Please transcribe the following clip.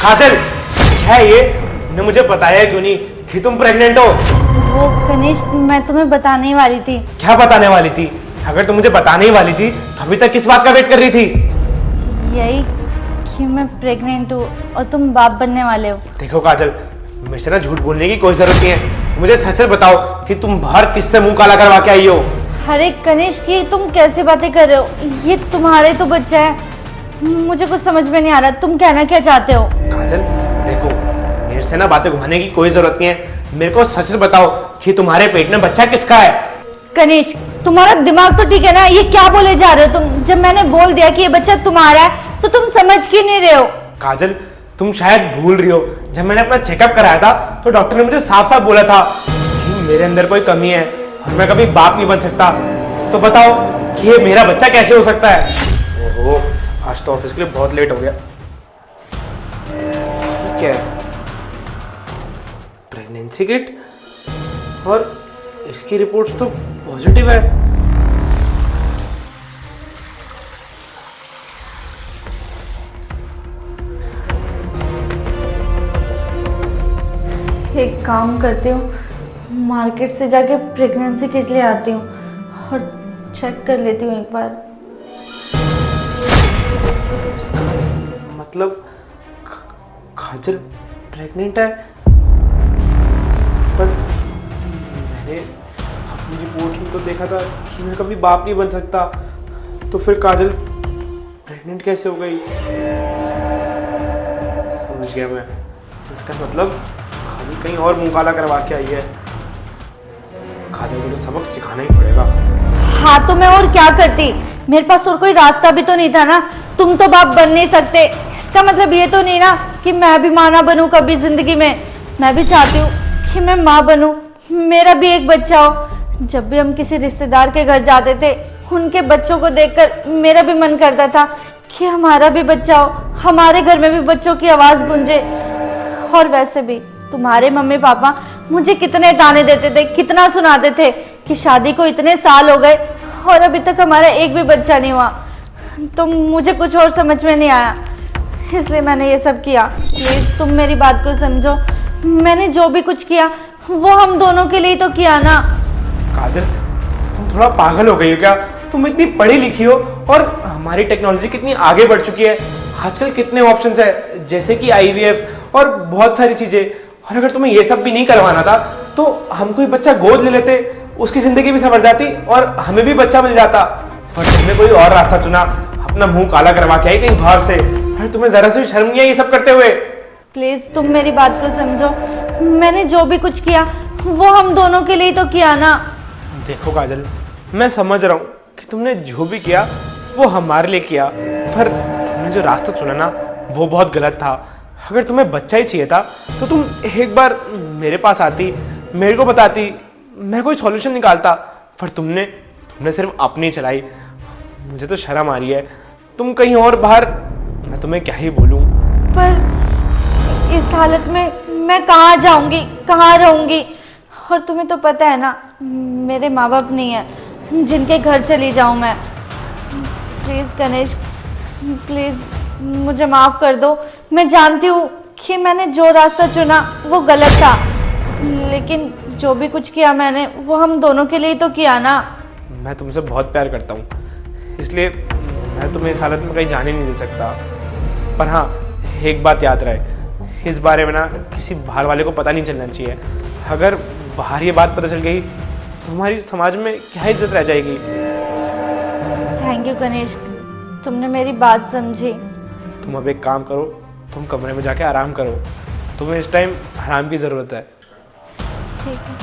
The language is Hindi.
काजल, क्या है ये? तुमने मुझे बताया क्यों नहीं कि तुम प्रेग्नेंट हो? वो गणेश, मैं तुम्हें बताने ही वाली थी। क्या बताने वाली थी? अगर तुम मुझे बताने ही वाली थी तो अभी तक किस बात का वेट कर रही थी? यही कि मैं प्रेग्नेंट हूँ और तुम बाप बनने वाले हो। देखो काजल, मेरे से ना झूठ बोलने की कोई जरूरत नहीं है। मुझे सच सच बताओ कि तुम बाहर किससे मुंह काला करवा के आई हो? अरे गणेश, की तुम कैसी बातें कर रहे हो? ये तुम्हारे तो बच्चा है। मुझे कुछ समझ में नहीं आ रहा, तुम कहना क्या चाहते हो? काजल देखो, मेरे से ना बातें घुमाने की कोई जरूरत नहीं है। मेरे को सच सच बताओ कि तुम्हारे पेट में बच्चा किसका है? गणेश, तुम्हारा दिमाग तो ठीक है ना? ये क्या बोले जा रहे हो तुम? जब मैंने बोल दिया कि ये बच्चा तुम्हारा है तो तुम समझ क्यों नहीं रहे हो? काजल, तुम शायद भूल रही हो, जब मैंने अपना चेकअप कराया था तो डॉक्टर ने मुझे साफ साफ बोला था कि मेरे अंदर कोई कमी है और मैं कभी बाप नहीं बन सकता। तो बताओ कि ये मेरा बच्चा कैसे हो सकता है? ओहो, आज तो ऑफिस के लिए बहुत लेट हो गया। क्या है? प्रेगनेंसी किट, और इसकी रिपोर्ट्स तो पॉजिटिव है। एक काम करती हूँ, मार्केट से जाके प्रेगनेंसी किट ले आती हूँ और चेक कर लेती हूँ एक बार। मतलब काजल प्रेग्नेंट है, पर मैंने अपनी रिपोर्ट में तो देखा था कि मैं कभी बाप नहीं बन सकता। तो फिर काजल प्रेग्नेंट कैसे हो गई? समझ गया मैं। इसका मतलब काजल कहीं और मुंह काला करवा के आई है। काजल को तो सबक सिखाना ही पड़ेगा। हाँ, तो मैं और क्या करती? मेरे पास और कोई रास्ता भी तो नहीं था ना। तुम तो बाप बन नहीं सकते, इसका मतलब ये तो नहीं ना कि मैं भी माँ ना बनूं कभी जिंदगी में। मैं भी चाहती हूँ कि मैं माँ बनूं, मेरा भी एक बच्चा हो। जब भी हम किसी रिश्तेदार के घर जाते थे, उनके बच्चों को देखकर मेरा भी मन करता था कि हमारा भी बच्चा हो, हमारे घर में भी बच्चों की आवाज़ गूंजे। और वैसे भी तुम्हारे मम्मी पापा मुझे कितने ताने देते थे, कितना सुनाते थे कि शादी को इतने साल हो गए और अभी तक हमारा एक भी बच्चा नहीं हुआ। तो मुझे कुछ और समझ में नहीं आया, इसलिए मैंने ये सब किया। प्लीज़ तुम मेरी बात को समझो। मैंने जो भी कुछ किया वो हम दोनों के लिए तो किया ना। काजल, तुम थोड़ा पागल हो गई हो क्या? तुम इतनी पढ़ी लिखी हो और हमारी टेक्नोलॉजी कितनी आगे बढ़ चुकी है। आजकल कितने ऑप्शंस है, जैसे कि IVF और बहुत सारी चीजें। और अगर तुम्हें ये सब भी नहीं करवाना था तो हम कोई बच्चा गोद ले लेते, उसकी जिंदगी भी संवर जाती और हमें भी बच्चा मिल जाता। पर तुमने कोई और रास्ता चुना, अपना मुंह काला करवा के आई कहीं बाहर से। अरे तुम्हें जरा से भी शर्म नहीं आई ये सब करते हुए? प्लीज़ तुम मेरी बात को समझो। मैंने जो भी कुछ किया वो हम दोनों के लिए तो किया ना। देखो काजल, मैं समझ रहा हूँ कि तुमने जो भी किया वो हमारे लिए किया, पर तुमने जो रास्ता चुना ना वो बहुत गलत था। अगर तुम्हें बच्चा ही चाहिए था तो तुम एक बार मेरे पास आती, मेरे को बताती, मैं कोई सॉल्यूशन निकालता। पर तुमने सिर्फ अपनी चलाई। मुझे तो शर्म आ रही है। तुम कहीं और बाहर, मैं तुम्हें क्या ही बोलूँ। पर इस हालत में मैं कहाँ जाऊंगी, कहाँ रहूंगी? और तुम्हें तो पता है ना, मेरे माँ बाप नहीं है जिनके घर चली जाऊं मैं। प्लीज़ गणेश, प्लीज़ मुझे माफ़ कर दो। मैं जानती हूँ कि मैंने जो रास्ता चुना वो गलत था, लेकिन जो भी कुछ किया मैंने वो हम दोनों के लिए तो किया ना। मैं तुमसे बहुत प्यार करता हूँ, इसलिए मैं तुम्हें इस हालत में कहीं जाने नहीं दे सकता। पर हाँ, एक बात याद रहे, इस बारे में ना किसी बाहर वाले को पता नहीं चलना चाहिए। अगर बाहर ये बात पता चल गई तो हमारी समाज में क्या इज्जत रह जाएगी। थैंक यू गणेश, तुमने मेरी बात समझी। तुम अब एक काम करो, तुम कमरे में जाके आराम करो। तुम्हें इस टाइम आराम की ज़रूरत है। ठीक है।